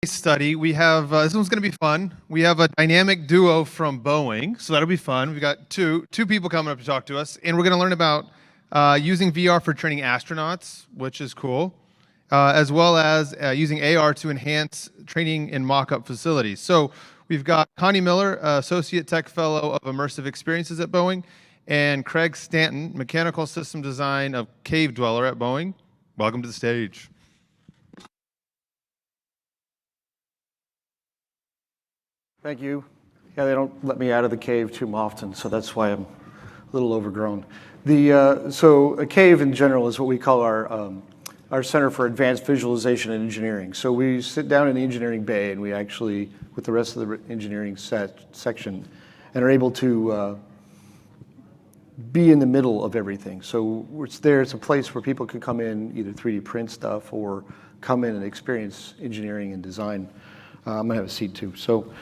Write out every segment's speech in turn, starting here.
case study. We have, this one's going to be fun. We have a dynamic duo from Boeing, so that'll be fun. We've got two people coming up to talk to us, and we're going to learn about using VR for training astronauts, which is cool, as well as using AR to enhance training in mock-up facilities. So we've got Connie Miller, Associate Tech Fellow of Immersive Experiences at Boeing, and Craig Stanton, Mechanical System Design of Cave Dweller at Boeing. Welcome to the stage. Thank you. Yeah, they don't let me out of the cave too often, so that's why I'm a little overgrown. So a cave in general is what we call our Center for Advanced Visualization and Engineering. So we sit down in the engineering bay and we actually, with the rest of the engineering section, and are able to be in the middle of everything. So it's a place where people can come in, either 3D print stuff or come in and experience engineering and design. I'm gonna have a seat too. So.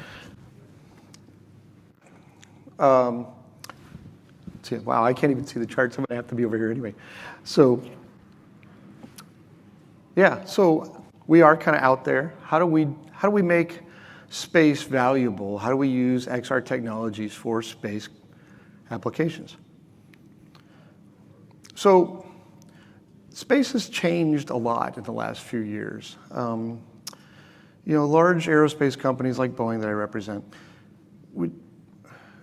Wow, I can't even see the charts. I'm gonna have to be over here anyway. So, yeah, so we are kind of out there. How do we make space valuable? How do we use XR technologies for space applications? So, space has changed a lot in the last few years. Large aerospace companies like Boeing that I represent,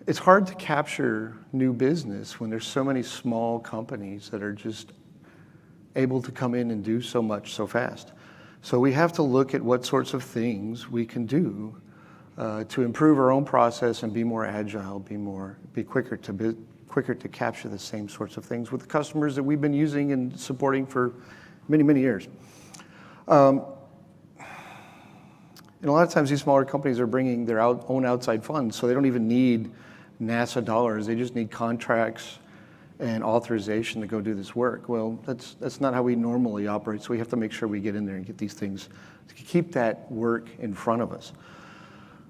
it's hard to capture new business when there's so many small companies that are just able to come in and do so much so fast. So we have to look at what sorts of things we can do to improve our own process and be more agile, be quicker to capture the same sorts of things with the customers that we've been using and supporting for many, many years. And a lot of times these smaller companies are bringing their own outside funds, so they don't even need NASA dollars. They just need contracts and authorization to go do this work. Well, that's not how we normally operate, so we have to make sure we get in there and get these things, to keep that work in front of us.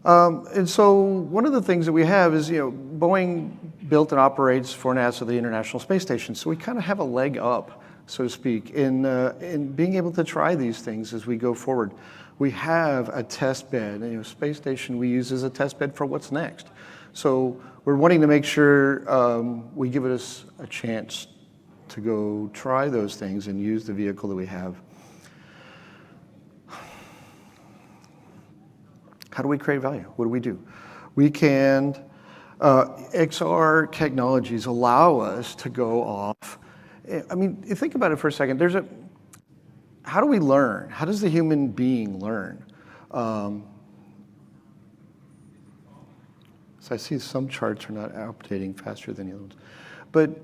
And so one of the things that we have is, Boeing built and operates for NASA the International Space Station, so we kind of have a leg up, so to speak, in being able to try these things as we go forward. We have a test bed, space station we use as a test bed for what's next. So we're wanting to make sure we give us a chance to go try those things and use the vehicle that we have. How do we create value? What do we do? We can, XR technologies allow us to go off. I mean, think about it for a second. How do we learn? How does the human being learn? So I see some charts are not updating faster than the other ones. But,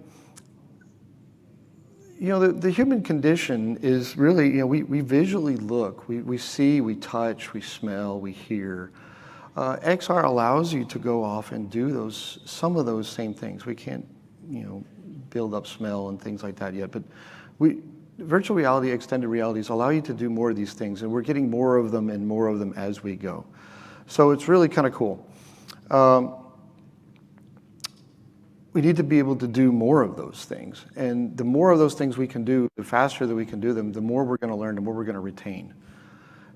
the human condition is really, we visually look, we see, we touch, we smell, we hear. XR allows you to go off and do some of those same things. We can't, build up smell and things like that yet, but virtual reality, extended realities allow you to do more of these things, and we're getting more of them and more of them as we go. So it's really kind of cool. We need to be able to do more of those things. And the more of those things we can do, the faster that we can do them, the more we're going to learn, the more we're going to retain.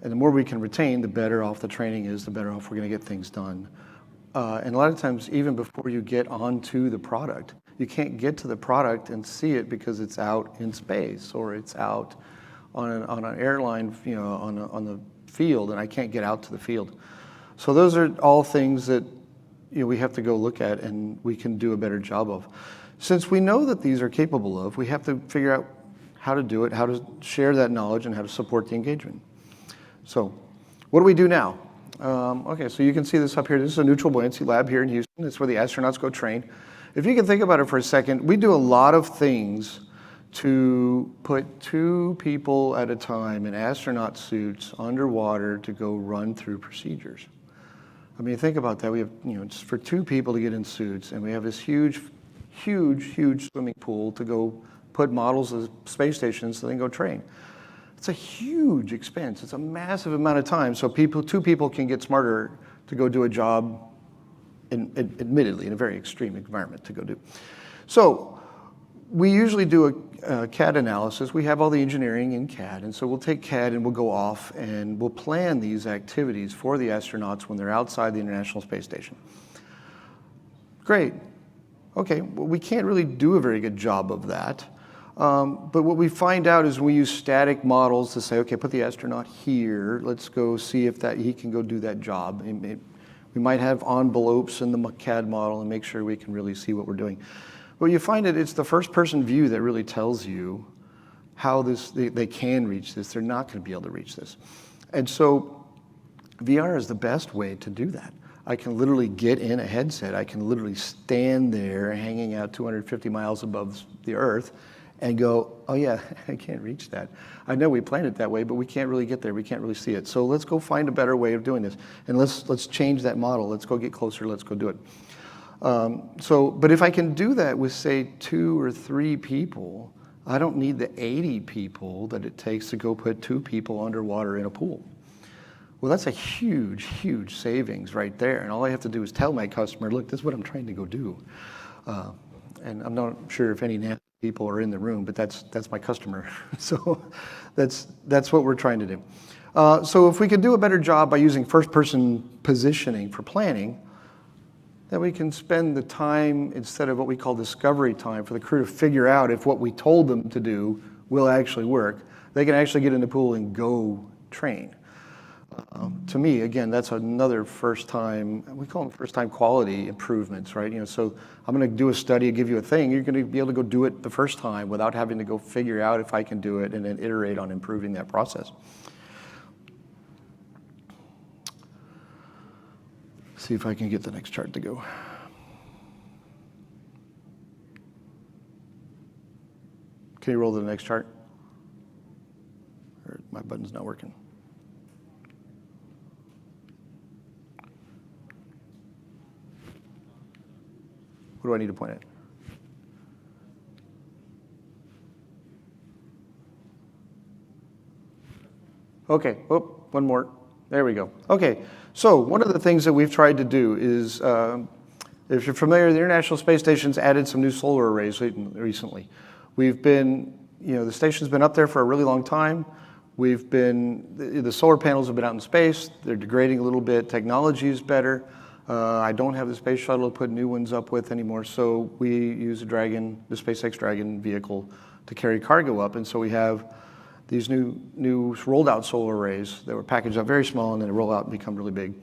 And the more we can retain, the better off the training is, the better off we're going to get things done. And a lot of times, even before you get onto the product, you can't get to the product and see it because it's out in space or it's out on an airline, on the field, and I can't get out to the field. So those are all things that we have to go look at and we can do a better job of. Since we know that these are capable of, we have to figure out how to do it, how to share that knowledge, and how to support the engagement. So what do we do now? Okay, so you can see this up here. This is a neutral buoyancy lab here in Houston. It's where the astronauts go train. If you can think about it for a second, we do a lot of things to put 2 people at a time in astronaut suits underwater to go run through procedures. I mean, think about that. We have, it's for 2 people to get in suits, and we have this huge, huge, huge swimming pool to go put models of space stations so they can go train. It's a huge expense. It's a massive amount of time. So 2 people can get smarter to go do a job, admittedly, in a very extreme environment to go do. So we usually do CAD analysis, we have all the engineering in CAD, and so we'll take CAD and we'll go off and we'll plan these activities for the astronauts when they're outside the International Space Station. Great. Okay, well, we can't really do a very good job of that. But what we find out is we use static models to say, okay, put the astronaut here. Let's go see if he can go do that job. We might have envelopes in the CAD model and make sure we can really see what we're doing. But you find that it's the first-person view that really tells you how they can reach this. They're not going to be able to reach this. And so VR is the best way to do that. I can literally get in a headset. I can literally stand there hanging out 250 miles above the Earth and go, oh yeah, I can't reach that. I know we planned it that way, but we can't really get there. We can't really see it. So let's go find a better way of doing this. And let's change that model. Let's go get closer. Let's go do it. But if I can do that with, say, 2 or 3 people, I don't need the 80 people that it takes to go put 2 people underwater in a pool. Well, that's a huge, huge savings right there. And all I have to do is tell my customer, look, this is what I'm trying to go do. And I'm not sure if any NASA people are in the room, but that's my customer. So that's what we're trying to do. So if we could do a better job by using first-person positioning for planning, then we can spend the time, instead of what we call discovery time, for the crew to figure out if what we told them to do will actually work. They can actually get in the pool and go train. To me, again, that's another first-time, we call them first-time quality improvements, right? So I'm going to do a study, give you a thing. You're going to be able to go do it the first time without having to go figure out if I can do it and then iterate on improving that process. See if I can get the next chart to go. Can you roll to the next chart? Or my button's not working. What do I need to point at? Okay, one more. There we go. Okay, so one of the things that we've tried to do is, if you're familiar, the International Space Station's added some new solar arrays recently. We've been, the station's been up there for a really long time. The solar panels have been out in space. They're degrading a little bit. Technology is better. I don't have the space shuttle to put new ones up with anymore, so we use the SpaceX Dragon vehicle to carry cargo up, and so we have these new rolled out solar arrays that were packaged up very small and then they roll out and become really big.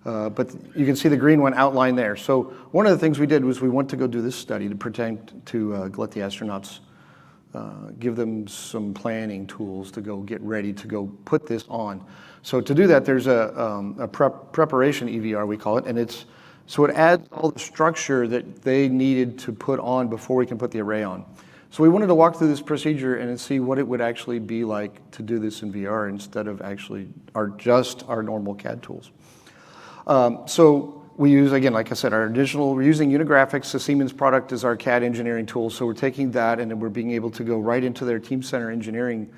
But you can see the green one outlined there. So one of the things we did was we went to go do this study to let the astronauts, give them some planning tools to go get ready to go put this on. So to do that, there's a preparation EVR, we call it, and it adds all the structure that they needed to put on before we can put the array on. So we wanted to walk through this procedure and see what it would actually be like to do this in VR instead of actually just our normal CAD tools. So we use, again, like I said, we're using Unigraphics. The Siemens product is our CAD engineering tool. So we're taking that and then we're being able to go right into their Team Center engineering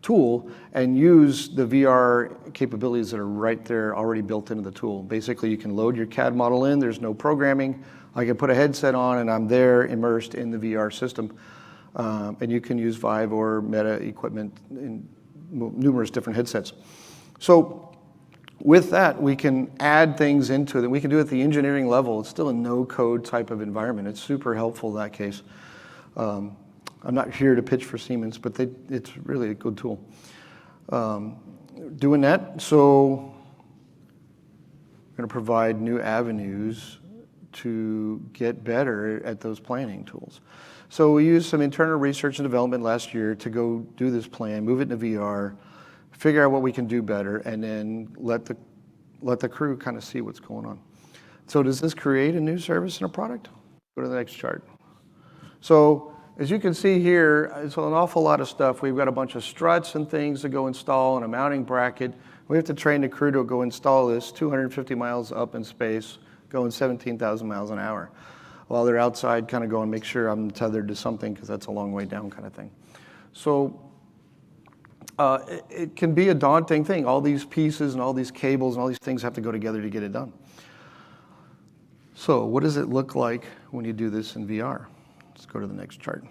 tool and use the VR capabilities that are right there already built into the tool. Basically, you can load your CAD model in. There's no programming. I can put a headset on and I'm there immersed in the VR system. And you can use Vive or Meta equipment in numerous different headsets. So with that, we can add things into it. We can do it at the engineering level. It's still a no-code type of environment. It's super helpful in that case. I'm not here to pitch for Siemens, but it's really a good tool. Doing that, so we're going to provide new avenues to get better at those planning tools. So we used some internal research and development last year to go do this plan, move it into VR, figure out what we can do better, and then let the crew kind of see what's going on. So does this create a new service and a product? Go to the next chart. So as you can see here, it's an awful lot of stuff. We've got a bunch of struts and things to go install and a mounting bracket. We have to train the crew to go install this 250 miles up in space, going 17,000 miles an hour, while they're outside kind of going, make sure I'm tethered to something because that's a long way down kind of thing. So it can be a daunting thing. All these pieces and all these cables and all these things have to go together to get it done. So what does it look like when you do this in VR? Let's go to the next chart.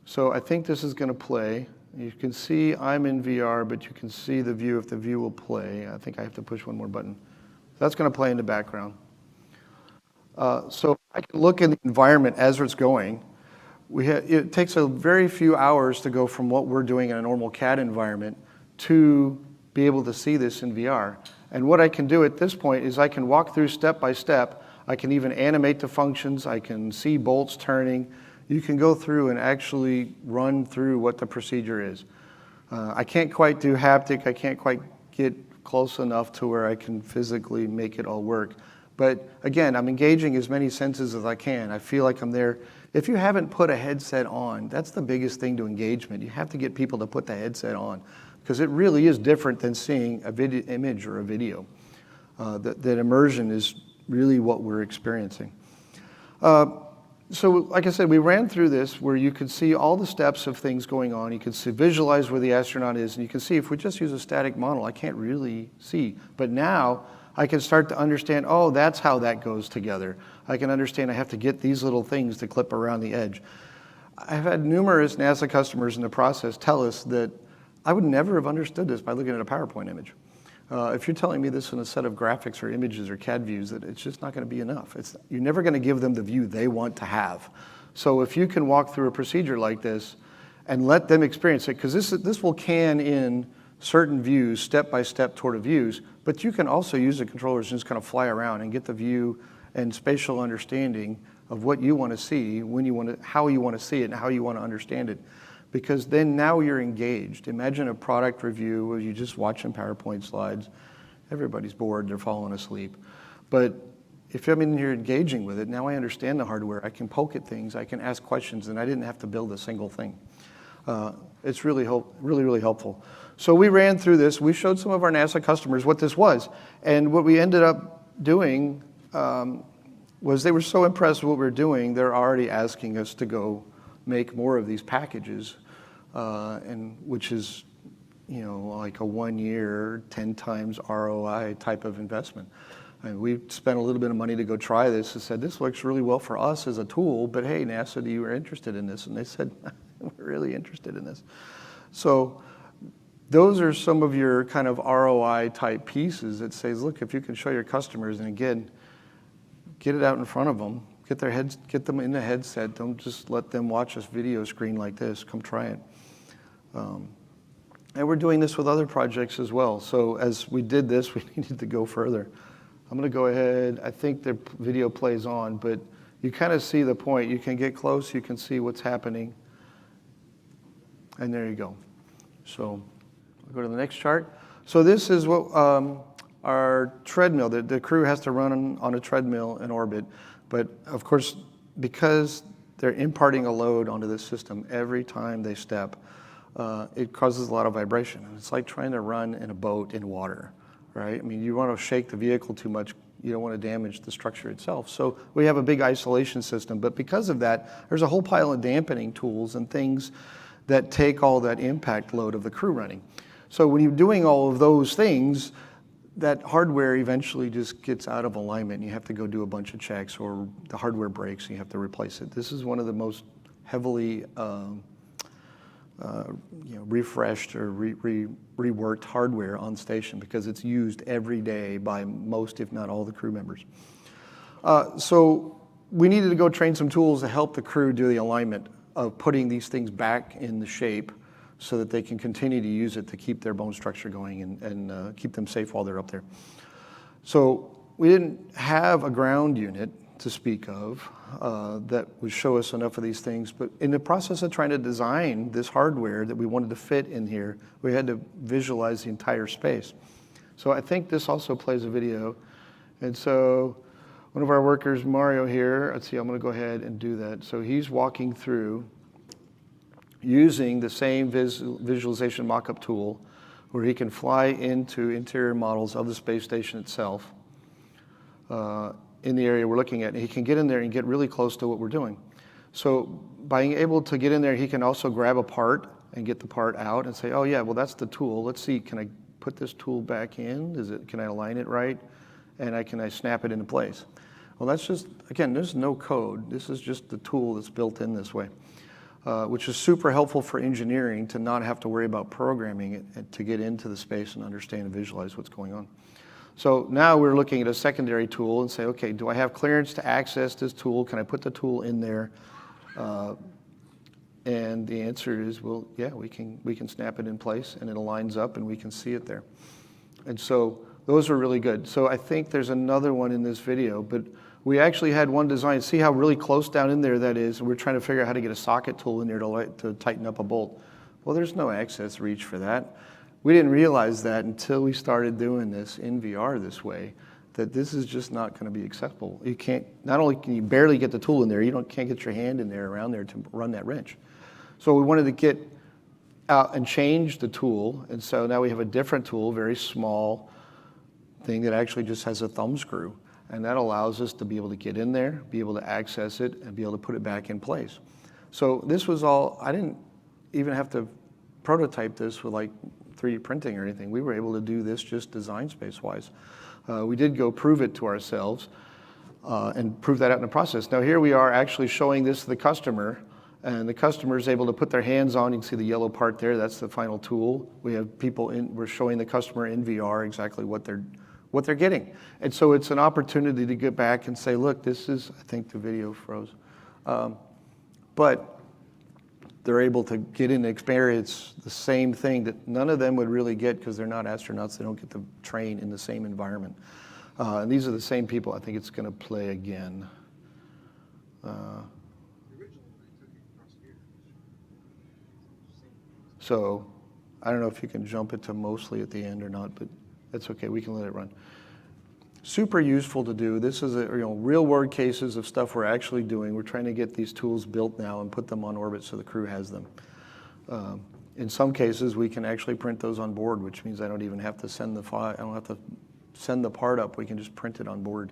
So I think this is going to play. You can see I'm in VR, but you can see the view if the view will play. I think I have to push one more button. That's going to play in the background. So I can look in the environment as it's going. It takes a very few hours to go from what we're doing in a normal CAD environment to be able to see this in VR. And what I can do at this point is I can walk through step by step. I can even animate the functions. I can see bolts turning. You can go through and actually run through what the procedure is. I can't quite do haptic. I can't quite get close enough to where I can physically make it all work. But again, I'm engaging as many senses as I can. I feel like I'm there. If you haven't put a headset on, that's the biggest thing to engagement. You have to get people to put the headset on because it really is different than seeing a video image or a video. That immersion is really what we're experiencing. So like I said, we ran through this where you could see all the steps of things going on. You can visualize where the astronaut is, and you can see if we just use a static model, I can't really see. But now I can start to understand, oh, that's how that goes together. I can understand I have to get these little things to clip around the edge. I've had numerous NASA customers in the process tell us that I would never have understood this by looking at a PowerPoint image. If you're telling me this in a set of graphics or images or CAD views, that it's just not going to be enough. You're never going to give them the view they want to have. So if you can walk through a procedure like this and let them experience it, because this will can in certain views, step by step toward the views, but you can also use the controllers and just kind of fly around and get the view and spatial understanding of what you want to see, when you want to, how you want to see it, and how you want to understand it. Because then now you're engaged. Imagine a product review where you just watching PowerPoint slides. Everybody's bored, they're falling asleep. But if I'm in here engaging with it, now I understand the hardware. I can poke at things, I can ask questions, and I didn't have to build a single thing. It's really helpful. So we ran through this. We showed some of our NASA customers what this was. And what we ended up doing was they were so impressed with what we were doing, they're already asking us to go make more of these packages, and which is, like a 1 year, 10 times ROI type of investment. And we spent a little bit of money to go try this and said, this works really well for us as a tool, but hey, NASA, you were interested in this? And they said, we're really interested in this. So those are some of your kind of ROI type pieces that says, look, if you can show your customers, and again, get it out in front of them, get them in the headset. Don't just let them watch this video screen like this. Come try it. And we're doing this with other projects as well. So as we did this, we needed to go further. I'm going to go ahead. I think the video plays on, but you kind of see the point. You can get close. You can see what's happening. And there you go. So I'll go to the next chart. So this is what our treadmill, the crew has to run on a treadmill in orbit. But of course, because they're imparting a load onto the system every time they step, it causes a lot of vibration. And it's like trying to run in a boat in water, right? I mean, you want to shake the vehicle too much, you don't want to damage the structure itself. So we have a big isolation system. But because of that, there's a whole pile of dampening tools and things that take all that impact load of the crew running. So when you're doing all of those things, that hardware eventually just gets out of alignment and you have to go do a bunch of checks, or the hardware breaks and you have to replace it. This is one of the most heavily refreshed or reworked hardware on station because it's used every day by most, if not all, the crew members. So we needed to go train some tools to help the crew do the alignment of putting these things back in the shape so that they can continue to use it to keep their bone structure going and keep them safe while they're up there. So we didn't have a ground unit to speak of that would show us enough of these things, but in the process of trying to design this hardware that we wanted to fit in here, we had to visualize the entire space. So I think this also plays a video. And so one of our workers, Mario here, let's see, I'm gonna go ahead and do that. So he's walking through using the same visualization mock-up tool where he can fly into interior models of the space station itself in the area we're looking at. And he can get in there and get really close to what we're doing. So by being able to get in there, he can also grab a part and get the part out and say, oh yeah, well that's the tool. Let's see, can I put this tool back in? Can I align it right? And can I snap it into place? Well, that's just, again, there's no code. This is just the tool that's built in this way. which is super helpful for engineering to not have to worry about programming it and to get into the space and understand and visualize what's going on. So now we're looking at a secondary tool and say, okay, do I have clearance to access this tool? Can I put the tool in there? And the answer is, well, yeah, we can snap it in place and it aligns up and we can see it there. And so those are really good. So I think there's another one in this video, but we actually had one design. See how really close down in there that is? And we're trying to figure out how to get a socket tool in there to tighten up a bolt. Well, there's no access reach for that. We didn't realize that until we started doing this in VR this way, that this is just not going to be acceptable. You can't, not only can you barely get the tool in there, can't get your hand in there around there to run that wrench. So we wanted to get out and change the tool. And so now we have a different tool, very small thing that actually just has a thumb screw. And that allows us to be able to get in there, be able to access it, and be able to put it back in place. So this was all, I didn't even have to prototype this with like 3D printing or anything. We were able to do this just design space-wise. We did go prove it to ourselves and prove that out in the process. Now here we are actually showing this to the customer, and the customer is able to put their hands on. You can see the yellow part there. That's the final tool. We have people we're showing the customer in VR exactly what they're getting. And so it's an opportunity to get back and say, look, this is, I think the video froze. But they're able to get in and experience the same thing that none of them would really get because they're not astronauts. They don't get to train in the same environment. And these are the same people. I think it's going to play again. So I don't know if you can jump it to mostly at the end or not, but that's okay. We can let it run. Super useful to do. This is real world cases of stuff we're actually doing. We're trying to get these tools built now and put them on orbit so the crew has them. In some cases, we can actually print those on board, which means I don't even have to send the file. I don't have to send the part up. We can just print it on board.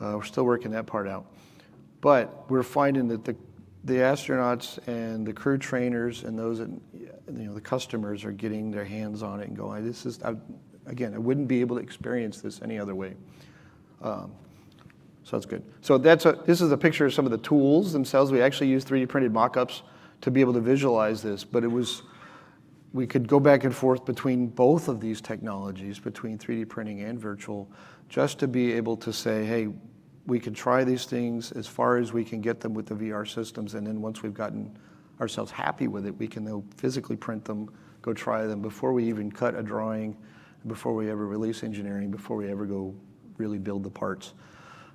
We're still working that part out. But we're finding that the astronauts and the crew trainers and those that, the customers are getting their hands on it and going, this is, again, I wouldn't be able to experience this any other way. So that's good. So this is a picture of some of the tools themselves. We actually used 3D printed mock-ups to be able to visualize this, but we could go back and forth between both of these technologies, between 3D printing and virtual, just to be able to say, hey, we can try these things as far as we can get them with the VR systems, and then once we've gotten ourselves happy with it, we can then physically print them, go try them before we even cut a drawing, before we ever release engineering, before we ever go really build the parts.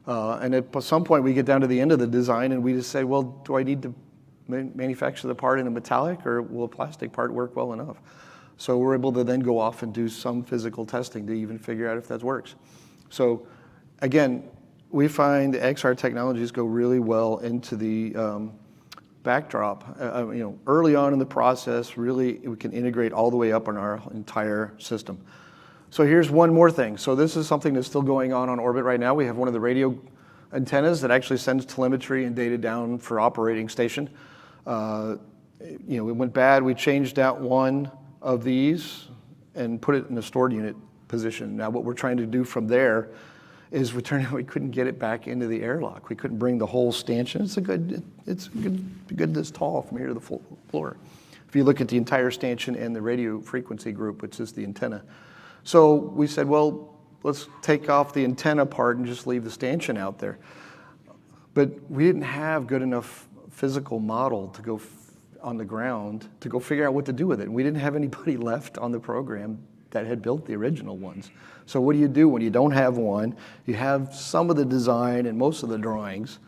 And at some point we get down to the end of the design and we just say, well, do I need to manufacture the part in a metallic, or will a plastic part work well enough? So we're able to then go off and do some physical testing to even figure out if that works. So again, we find the XR technologies go really well into the backdrop. Early on in the process, really we can integrate all the way up on our entire system. So here's one more thing. So this is something that's still going on orbit right now. We have one of the radio antennas that actually sends telemetry and data down for operating station. It went bad. We changed out one of these and put it in a stored unit position. Now what we're trying to do from there is we couldn't get it back into the airlock. We couldn't bring the whole stanchion. It's good this tall from here to the floor. If you look at the entire stanchion and the radio frequency group, which is the antenna. So we said, well, let's take off the antenna part and just leave the stanchion out there. But we didn't have good enough physical model to go on the ground to go figure out what to do with it. And we didn't have anybody left on the program that had built the original ones. So what do you do when you don't have one? You have some of the design and most of the drawings.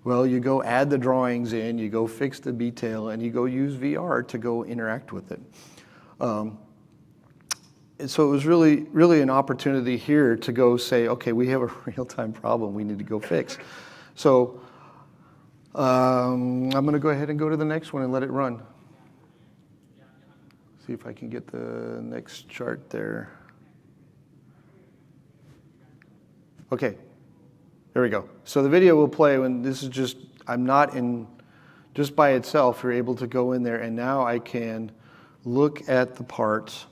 Well, you go add the drawings in, you go fix the detail, and you go use VR to go interact with it. And so it was really, really an opportunity here to go say, okay, we have a real-time problem we need to go fix. So I'm going to go ahead and go to the next one and let it run. See if I can get the next chart there. Okay, there we go. So the video will play when this is just, just by itself, you're able to go in there and now I can look at the parts.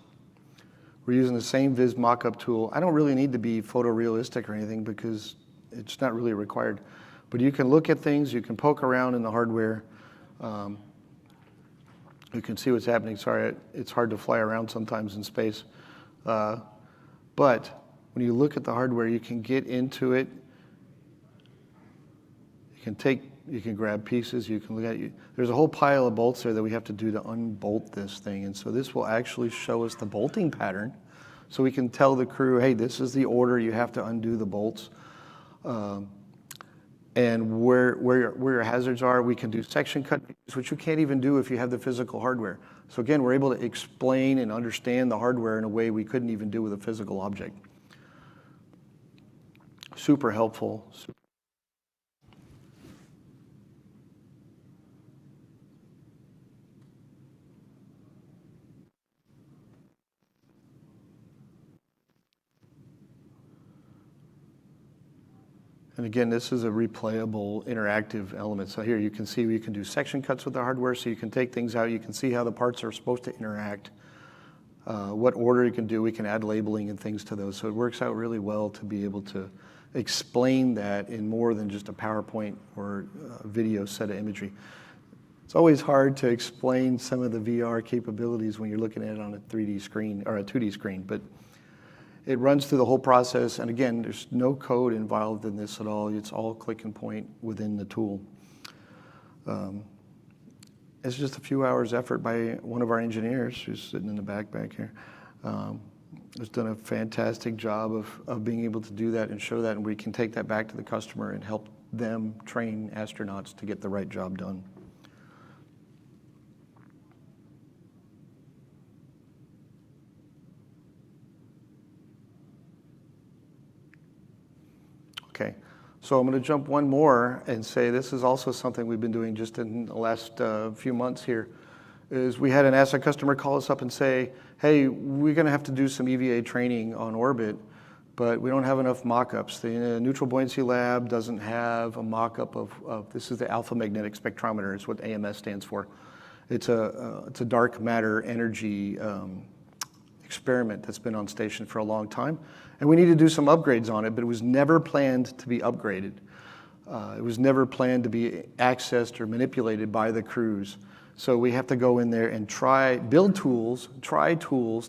We're using the same Viz mockup tool. I don't really need to be photorealistic or anything because it's not really required. But you can look at things, you can poke around in the hardware, You can see what's happening. Sorry, it's hard to fly around sometimes in space. But when you look at the hardware, you can get into it. You can grab pieces, you can look at it. There's a whole pile of bolts there that we have to do to unbolt this thing. And so this will actually show us the bolting pattern. So we can tell the crew, hey, this is the order, you have to undo the bolts. And where your hazards are, we can do section cut, which you can't even do if you have the physical hardware. So again, we're able to explain and understand the hardware in a way we couldn't even do with a physical object. Super helpful. And again, this is a replayable, interactive element. So here you can see we can do section cuts with the hardware, so you can take things out. You can see how the parts are supposed to interact, what order you can do. We can add labeling and things to those. So it works out really well to be able to explain that in more than just a PowerPoint or a video set of imagery. It's always hard to explain some of the VR capabilities when you're looking at it on a 3D screen or a 2D screen, but it runs through the whole process, and again, there's no code involved in this at all. It's all click and point within the tool. It's just a few hours effort by one of our engineers who's sitting in the back here. Has done a fantastic job of being able to do that and show that, and we can take that back to the customer and help them train astronauts to get the right job done. Okay, so I'm going to jump one more and say this is also something we've been doing just in the last few months here, is we had an NASA customer call us up and say, hey, we're going to have to do some EVA training on orbit, but we don't have enough mock-ups. The Neutral Buoyancy Lab doesn't have a mock-up of this is the alpha magnetic spectrometer, is what AMS stands for. It's a dark matter energy experiment that's been on station for a long time. And we need to do some upgrades on it, but it was never planned to be upgraded. It was never planned to be accessed or manipulated by the crews. So we have to go in there and try tools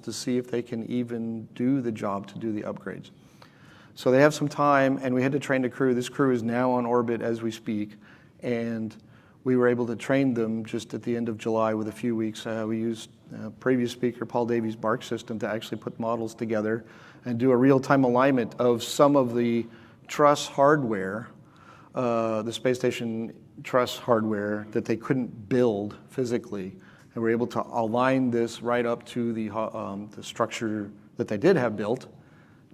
to see if they can even do the job to do the upgrades. So they have some time, and we had to train the crew. This crew is now on orbit as we speak, and we were able to train them just at the end of July with a few weeks. We used previous speaker Paul Davies' BARC system to actually put models together and do a real-time alignment of some of the truss hardware, the space station truss hardware that they couldn't build physically. And we're able to align this right up to the structure that they did have built,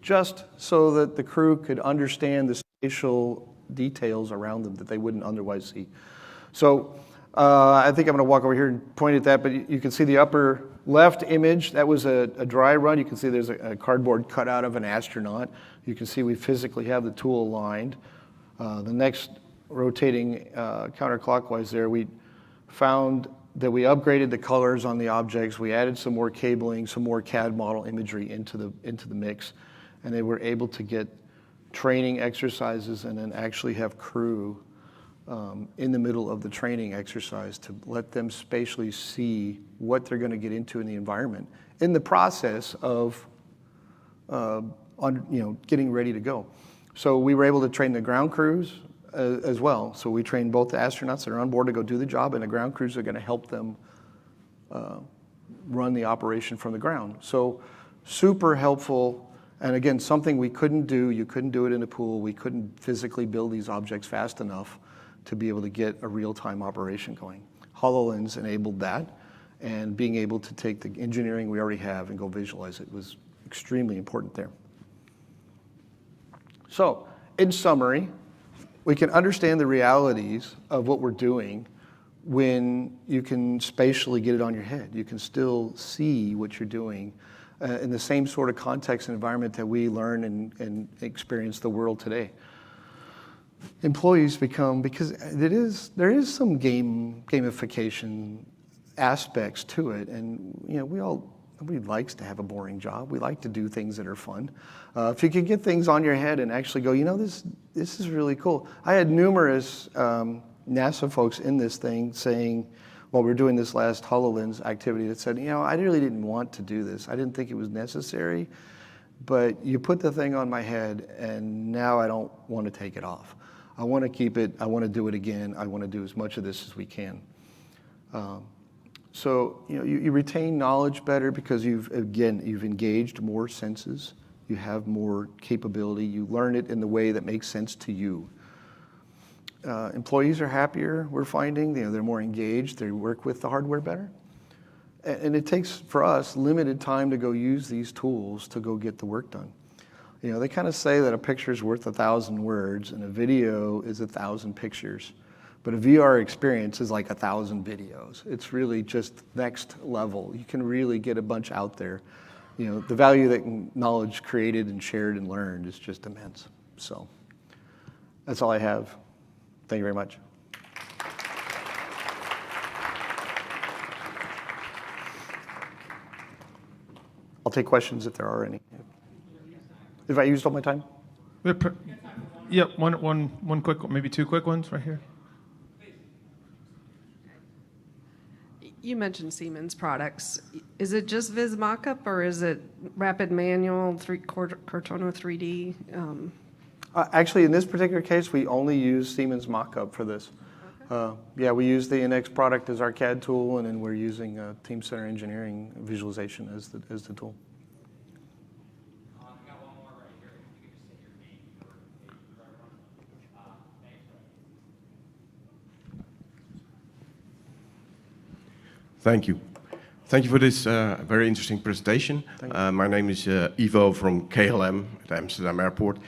just so that the crew could understand the spatial details around them that they wouldn't otherwise see. So I think I'm going to walk over here and point at that, but you can see the upper left image. That was a dry run. You can see there's a cardboard cutout of an astronaut. You can see we physically have the tool aligned. The next rotating counterclockwise there, we found that we upgraded the colors on the objects. We added some more cabling, some more CAD model imagery into the mix, and they were able to get training exercises and then actually have crew in the middle of the training exercise to let them spatially see what they're going to get into in the environment in the process of getting ready to go. So we were able to train the ground crews as well. So we trained both the astronauts that are on board to go do the job, and the ground crews are going to help them run the operation from the ground. So super helpful. And again, something we couldn't do. You couldn't do it in a pool. We couldn't physically build these objects fast enough to be able to get a real-time operation going. HoloLens enabled that, and being able to take the engineering we already have and go visualize it was extremely important there. So, in summary, we can understand the realities of what we're doing when you can spatially get it on your head. You can still see what you're doing in the same sort of context and environment that we learn and experience the world today. Employees become, because there is some gamification aspects to it, and nobody likes to have a boring job. We like to do things that are fun. If you can get things on your head and actually go, this is really cool. I had numerous NASA folks in this thing saying, while we were doing this last HoloLens activity that said, I really didn't want to do this. I didn't think it was necessary, but you put the thing on my head and now I don't want to take it off. I want to keep it. I want to do it again. I want to do as much of this as we can. So you retain knowledge better because you've engaged more senses. You have more capability. You learn it in the way that makes sense to you. Employees are happier, we're finding. They're more engaged. They work with the hardware better. And it takes, for us, limited time to go use these tools to go get the work done. They kind of say that a picture is worth 1,000 words and a video is 1,000 pictures. But a VR experience is like 1,000 videos. It's really just next level. You can really get a bunch out there. The value that knowledge created and shared and learned is just immense. So that's all I have. Thank you very much. I'll take questions if there are any. Have I used all my time? Yep, one quick, maybe two quick ones right here. You mentioned Siemens products. Is it just Viz Mockup or is it Rapid Manual, Cortana 3D? Actually, in this particular case, we only use Siemens Mockup for this. Okay. We use the NX product as our CAD tool, and then we're using Team Center Engineering visualization as the tool. I got one more right here. You can just say your name for everyone. Thank you. Thank you for this very interesting presentation. My name is Ivo from KLM at Amsterdam Airport.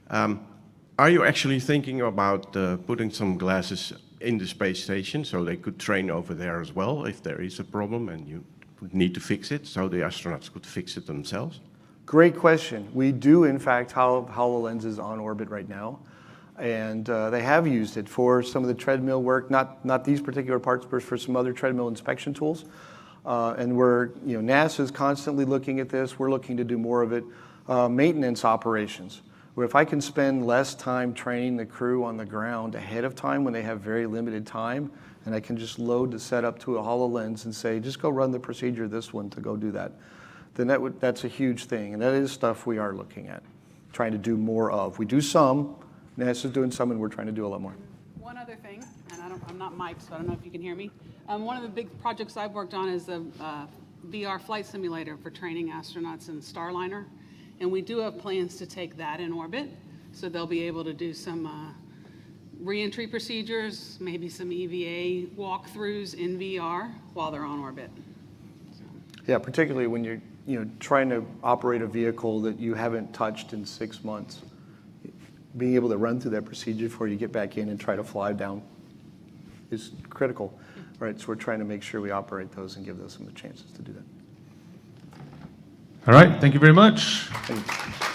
Are you actually thinking about putting some glasses in the space station so they could train over there as well if there is a problem and you would need to fix it, so the astronauts could fix it themselves? Great question. We do, in fact, have HoloLenses on orbit right now. And they have used it for some of the treadmill work, not these particular parts, but for some other treadmill inspection tools. And NASA is constantly looking at this. We're looking to do more of it. Maintenance operations, where if I can spend less time training the crew on the ground ahead of time when they have very limited time, and I can just load the setup to a HoloLens and say, just go run the procedure this one to go do that, then that's a huge thing. And that is stuff we are looking at, trying to do more of. We do some. NASA's doing some, and we're trying to do a lot more. One other thing, and I'm not mic'd, so I don't know if you can hear me. One of the big projects I've worked on is a VR flight simulator for training astronauts in Starliner. And we do have plans to take that in orbit, so they'll be able to do some re-entry procedures, maybe some EVA walkthroughs in VR while they're on orbit. So. Yeah, particularly when you're trying to operate a vehicle that you haven't touched in 6 months. Being able to run through that procedure before you get back in and try to fly down is critical, right? So we're trying to make sure we operate those and give those some chances to do that. All right, thank you very much. Thank you.